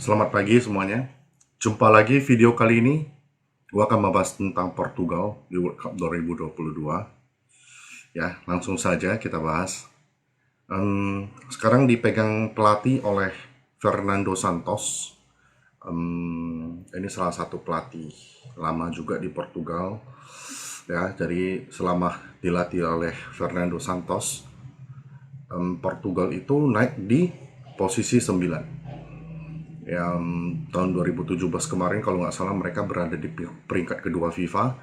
Selamat pagi semuanya. Jumpa lagi video kali ini. Gua akan membahas tentang Portugal di World Cup 2022. Ya, langsung saja kita bahas. Sekarang dipegang pelatih oleh Fernando Santos. Ini salah satu pelatih lama juga di Portugal. Ya, jadi selama dilatih oleh Fernando Santos, Portugal itu naik di posisi 9. Yang tahun 2017 kemarin kalau nggak salah mereka berada di peringkat kedua FIFA.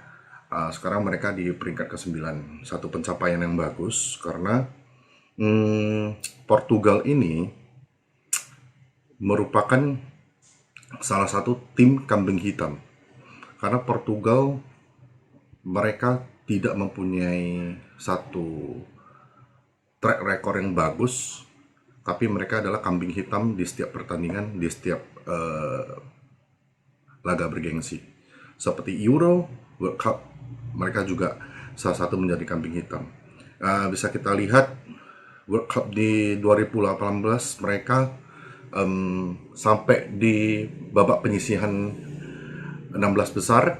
Sekarang mereka di peringkat ke-9. Satu pencapaian yang bagus karena Portugal ini merupakan salah satu tim kambing hitam. Karena Portugal mereka tidak mempunyai satu track record yang bagus, tapi mereka adalah kambing hitam di setiap pertandingan, di setiap laga bergengsi. Seperti Euro, World Cup, mereka juga salah satu menjadi kambing hitam. Bisa kita lihat World Cup di 2018 mereka sampai di babak penyisihan 16 besar,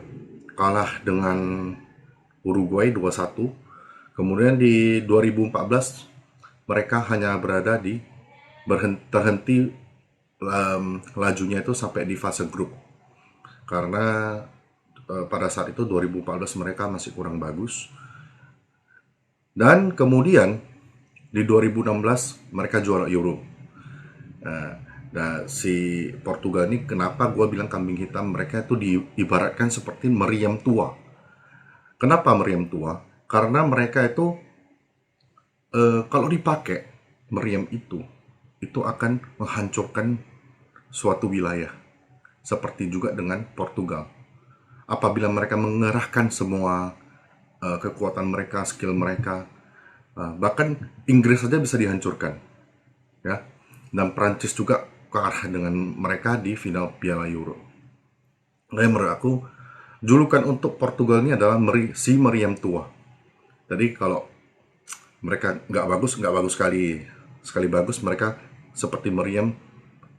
kalah dengan Uruguay 2-1. Kemudian di 2014 mereka hanya berada di terhenti lajunya itu sampai di fase grup karena pada saat itu 2014 mereka masih kurang bagus, dan kemudian di 2016 mereka juara Euro. Nah, si Portugal ini kenapa gue bilang kambing hitam, mereka itu diibaratkan seperti meriam tua. Kenapa meriam tua? Karena mereka itu kalau dipakai meriam itu akan menghancurkan suatu wilayah. Seperti juga dengan Portugal. Apabila mereka mengerahkan semua kekuatan mereka, skill mereka, bahkan Inggris saja bisa dihancurkan. Ya. Dan Prancis juga ke arah dengan mereka di final Piala Euro. Nah, menurut aku, julukan untuk Portugal ini adalah si meriam tua. Jadi kalau mereka nggak bagus sekali bagus, mereka seperti meriam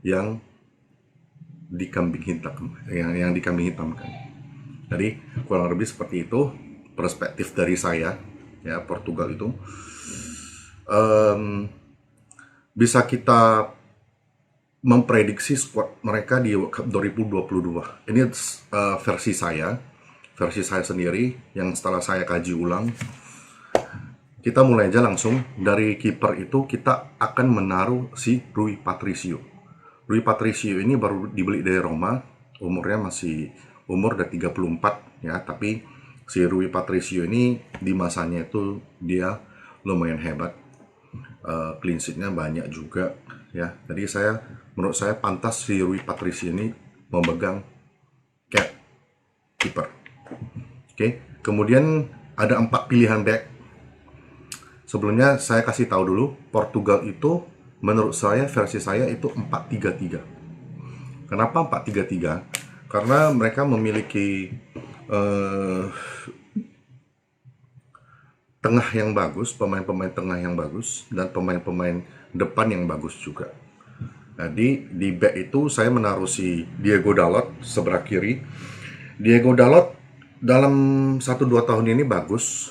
yang dikambing hitamkan. Jadi kurang lebih seperti itu perspektif dari saya, ya. Portugal itu bisa kita memprediksi squad mereka di World Cup 2022. Ini versi saya sendiri yang setelah saya kaji ulang. Kita mulai aja langsung dari kiper itu. Kita akan menaruh si Rui Patricio. Rui Patricio ini baru dibeli dari Roma, umurnya masih udah 34 ya, tapi si Rui Patricio ini di masanya itu dia lumayan hebat. Clean sheet-nya banyak juga ya. Jadi menurut saya pantas si Rui Patricio ini memegang cap kiper. Oke, kemudian ada 4 pilihan back. Sebelumnya saya kasih tahu dulu, Portugal itu menurut saya, versi saya itu 4-3-3. Kenapa 4-3-3? Karena mereka memiliki tengah yang bagus, pemain-pemain tengah yang bagus, dan pemain-pemain depan yang bagus juga. Jadi di back itu saya menaruh si Diego Dalot sebelah kiri. Diego Dalot dalam 1-2 tahun ini bagus.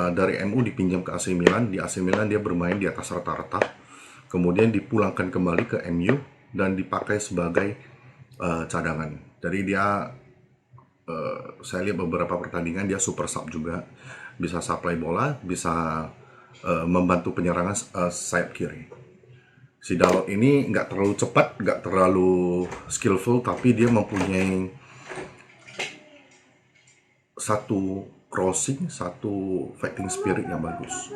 Dari MU dipinjam ke AC Milan. Di AC Milan dia bermain di atas rata-rata, kemudian dipulangkan kembali ke MU dan dipakai sebagai cadangan. Jadi dia saya lihat beberapa pertandingan dia super sub juga, bisa supply bola, bisa membantu penyerangan sayap kiri. Si Dalot ini nggak terlalu cepat, nggak terlalu skillful, tapi dia mempunyai satu crossing, satu fighting spirit yang bagus.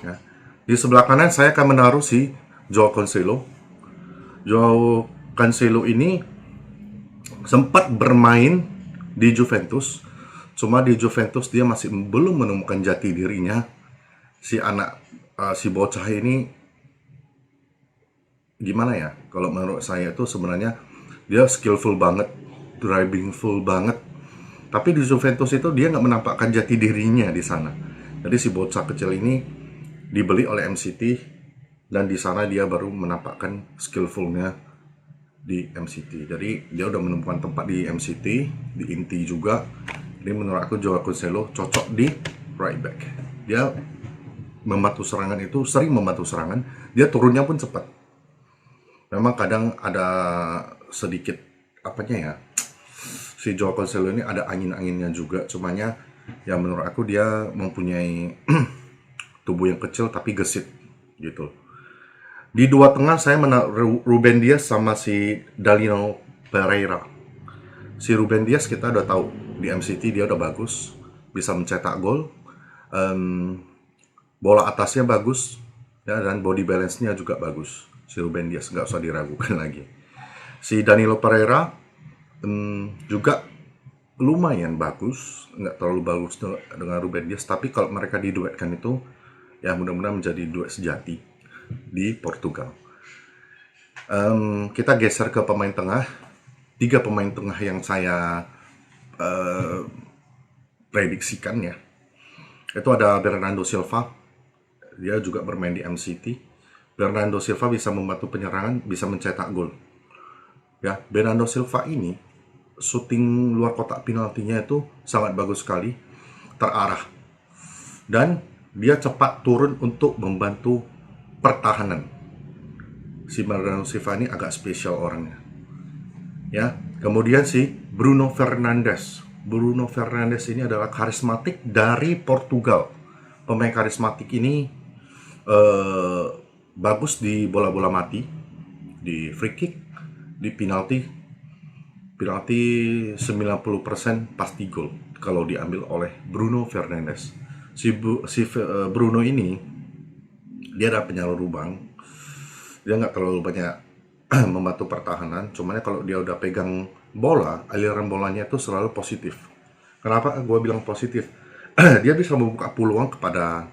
Ya. Di sebelah kanan saya akan menaruh si Joao Cancelo. Joao Cancelo ini sempat bermain di Juventus, cuma di Juventus dia masih belum menemukan jati dirinya. Si bocah ini gimana ya? Kalau menurut saya itu sebenarnya dia skillful banget, drivingful banget. Tapi di Juventus itu dia nggak menampakkan jati dirinya di sana. Jadi si bocah kecil ini dibeli oleh MCT dan di sana dia baru menampakkan skillfulnya di MCT. Jadi dia udah menemukan tempat di MCT, di inti juga. Jadi menurut aku Joao Cancelo cocok di right back. Dia membantu serangan itu, sering membantu serangan. Dia turunnya pun cepat. Memang kadang ada sedikit apanya ya, si Joao Cancelo ini ada angin-anginnya juga. Cumanya ya menurut aku dia mempunyai tubuh yang kecil tapi gesit gitu. Di dua tengah saya menaruh Ruben Dias sama si Danilo Pereira. Si Ruben Dias kita udah tahu di MCT dia udah bagus, bisa mencetak gol, bola atasnya bagus, ya, dan body balance-nya juga bagus. Si Ruben Dias nggak usah diragukan lagi. Si Danilo Pereira juga lumayan bagus, nggak terlalu bagus dengan Ruben Dias, tapi kalau mereka diduetkan itu ya mudah-mudahan menjadi duet sejati di Portugal. Kita geser ke pemain tengah. 3 pemain tengah yang saya prediksikan ya. Itu ada Bernardo Silva. Dia juga bermain di MCT. Bernardo Silva bisa membantu penyerangan, bisa mencetak gol. Ya, Bernardo Silva ini shooting luar kotak penaltinya itu sangat bagus sekali, terarah. Dan dia cepat turun untuk membantu pertahanan. Si Bernardo Silva ini agak spesial orangnya. Ya, kemudian si Bruno Fernandes. Bruno Fernandes ini adalah karismatik dari Portugal. Pemain karismatik ini bagus di bola-bola mati, di free kick, di penalti 90% pasti gol kalau diambil oleh Bruno Fernandes. Bruno ini dia ada penyalur lubang, dia nggak terlalu banyak membantu pertahanan, cuman kalau dia udah pegang bola, aliran bolanya itu selalu positif. Kenapa gue bilang positif? Dia bisa membuka peluang kepada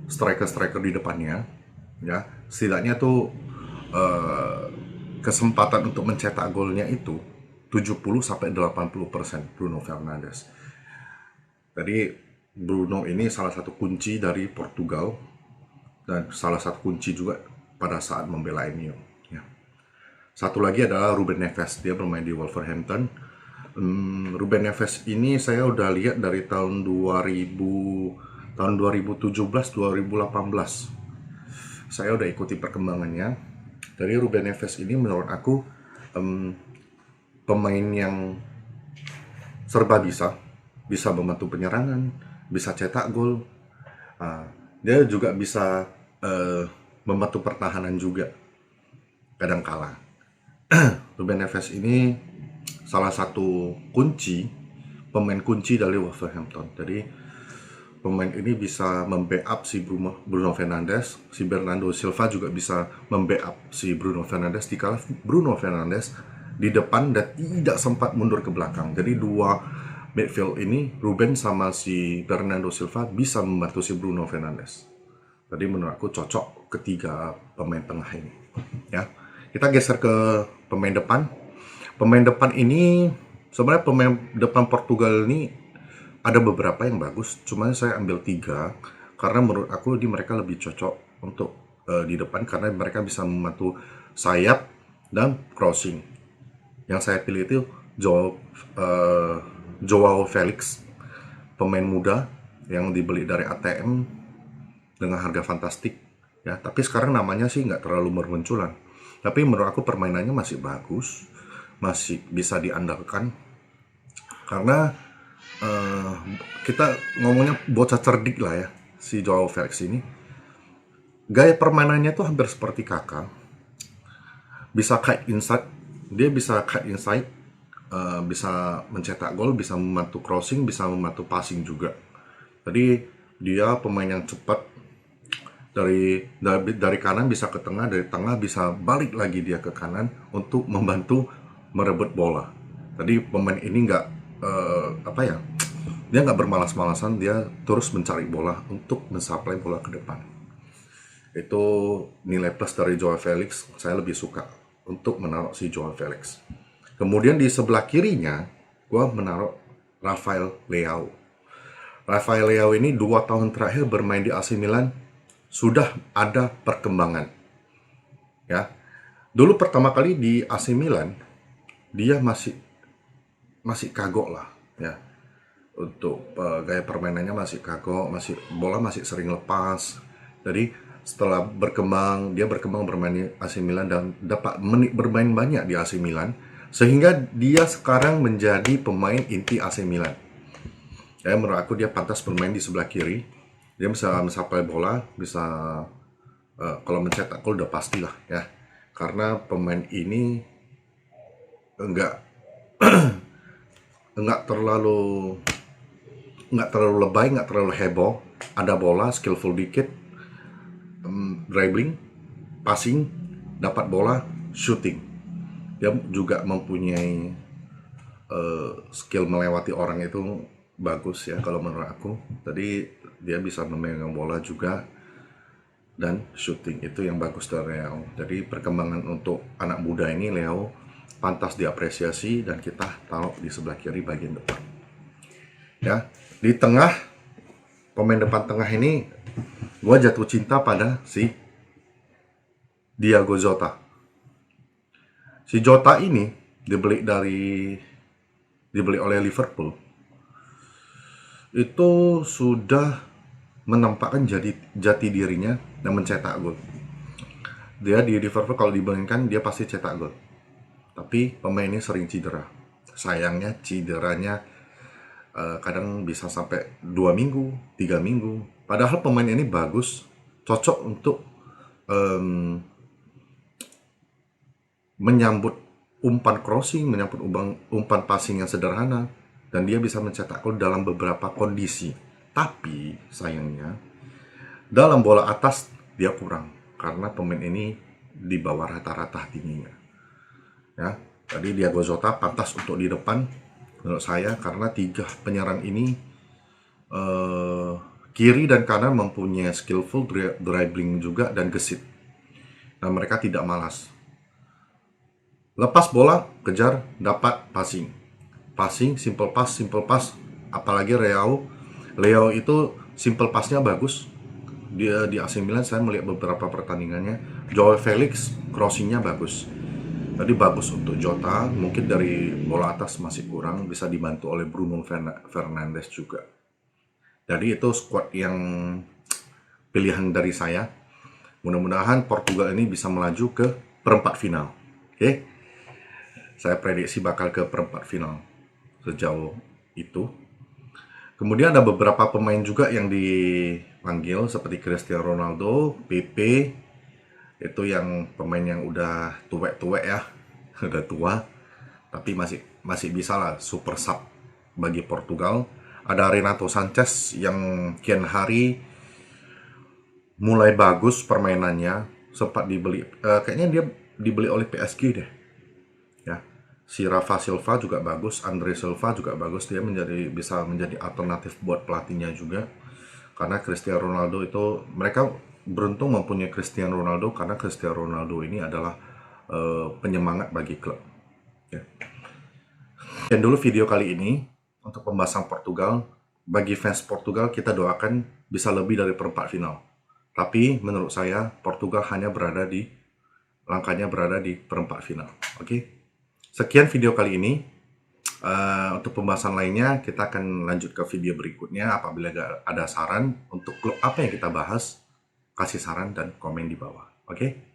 striker-striker di depannya, ya. Setidaknya tuh kesempatan untuk mencetak golnya itu 70-80% Bruno Fernandes. Jadi Bruno ini salah satu kunci dari Portugal dan salah satu kunci juga pada saat membela MU. Ya. Satu lagi adalah Ruben Neves, dia bermain di Wolverhampton. Ruben Neves ini saya udah lihat dari tahun 2017-2018. Saya udah ikuti perkembangannya. Dari Ruben Neves ini menurut aku pemain yang serba bisa membantu penyerangan, bisa cetak gol, dia juga bisa membantu pertahanan juga kadang kala. Ruben Neves ini salah satu pemain kunci dari Wolverhampton. Jadi pemain ini bisa membackup si Bruno Fernandes, si Bernardo Silva juga bisa membackup si Bruno Fernandes dikala Bruno Fernandes di depan dan tidak sempat mundur ke belakang. Jadi dua midfield ini, Ruben sama si Bernardo Silva, bisa membantu si Bruno Fernandes. Jadi menurut aku cocok ketiga pemain tengah ini. Ya, kita geser ke pemain depan. Pemain depan ini sebenarnya pemain depan Portugal ini ada beberapa yang bagus, cuma saya ambil 3 karena menurut aku mereka lebih cocok untuk di depan karena mereka bisa membantu sayap dan crossing. Yang saya pilih itu Joao Felix, pemain muda yang dibeli dari ATM dengan harga fantastik. Ya, tapi sekarang namanya sih nggak terlalu bermunculan. Tapi menurut aku permainannya masih bagus, masih bisa diandalkan. Karena kita ngomongnya bocah cerdik lah ya, si Joao Felix ini. Gaya permainannya tuh hampir seperti Kakak. Bisa cut inside, dia bisa cut inside, bisa mencetak gol, bisa membantu crossing, bisa membantu passing juga. Jadi dia pemain yang cepat, dari kanan bisa ke tengah, dari tengah bisa balik lagi dia ke kanan untuk membantu merebut bola. Jadi pemain ini nggak dia nggak bermalas-malasan, dia terus mencari bola untuk mensuplai bola ke depan. Itu nilai plus dari Joao Felix, saya lebih suka untuk menaruh si Joao Felix. Kemudian di sebelah kirinya, gue menaruh Rafael Leao. Rafael Leao ini 2 tahun terakhir bermain di AC Milan sudah ada perkembangan. Ya, Dulu pertama kali di AC Milan, dia masih kagok lah ya. Untuk gaya permainannya masih kagok, bola masih sering lepas. Jadi setelah dia berkembang bermain di AC Milan dan dapat menit bermain banyak di AC Milan, sehingga dia sekarang menjadi pemain inti AC Milan. Ya, menurut aku dia pantas bermain di sebelah kiri. Dia bisa mencapai bola, bisa kalau mencetak gol udah pastilah ya. Karena pemain ini enggak enggak terlalu lebay, nggak terlalu heboh. Ada bola, skillful dikit, dribbling, passing, dapat bola, shooting. Dia juga mempunyai skill melewati orang itu bagus ya kalau menurut aku. Tadi dia bisa memegang bola juga dan shooting, itu yang bagus dari Leo. Jadi perkembangan untuk anak muda ini, Leo, pantas diapresiasi dan kita taruh di sebelah kiri bagian depan. Ya, di tengah, pemain depan tengah ini gue jatuh cinta pada si Diogo Jota. Si Jota ini dibeli oleh Liverpool. Itu sudah menampakkan jati dirinya dan mencetak gol. Dia di Liverpool kalau dibandingkan dia pasti cetak gol. Tapi pemain ini sering cedera. Sayangnya cederanya kadang bisa sampai 2 minggu, 3 minggu. Padahal pemain ini bagus, cocok untuk menyambut umpan crossing, menyambut umpan passing yang sederhana, dan dia bisa mencetak gol dalam beberapa kondisi. Tapi sayangnya dalam bola atas dia kurang karena pemain ini di bawah rata-rata tingginya. Ya, tadi Diogo Jota pantas untuk di depan menurut saya karena 3 penyerang ini kiri dan kanan mempunyai skillful dribbling juga dan gesit. Dan mereka tidak malas. Lepas bola, kejar, dapat passing. Passing, simple pass. Apalagi Leo itu simple passnya bagus. Dia di AC Milan saya melihat beberapa pertandingannya. Joao Felix crossingnya bagus. Tadi bagus untuk Jota. Mungkin dari bola atas masih kurang, bisa dibantu oleh Bruno Fernandes juga. Jadi itu squad yang pilihan dari saya. Mudah-mudahan Portugal ini bisa melaju ke perempat final. Oke. Saya prediksi bakal ke perempat final sejauh itu. Kemudian ada beberapa pemain juga yang dipanggil seperti Cristiano Ronaldo, Pepe, itu yang pemain yang udah tuwek-tuwek ya, udah tua, tapi masih bisa lah super sub bagi Portugal. Ada Renato Sanchez yang kian hari mulai bagus permainannya, sempat dibeli, kayaknya dia dibeli oleh PSG deh. Ya, si Rafa Silva juga bagus, Andre Silva juga bagus, dia bisa menjadi alternatif buat pelatihnya juga. Karena Cristiano Ronaldo itu, mereka beruntung mempunyai Cristiano Ronaldo karena Cristiano Ronaldo ini adalah penyemangat bagi klub. Ya. Dan dulu video kali ini untuk pembahasan Portugal. Bagi fans Portugal, kita doakan bisa lebih dari perempat final. Tapi menurut saya Portugal langkahnya berada di perempat final. Oke. Sekian video kali ini. Untuk pembahasan lainnya kita akan lanjut ke video berikutnya. Apabila ada saran untuk klub apa yang kita bahas, kasih saran dan komen di bawah. Oke?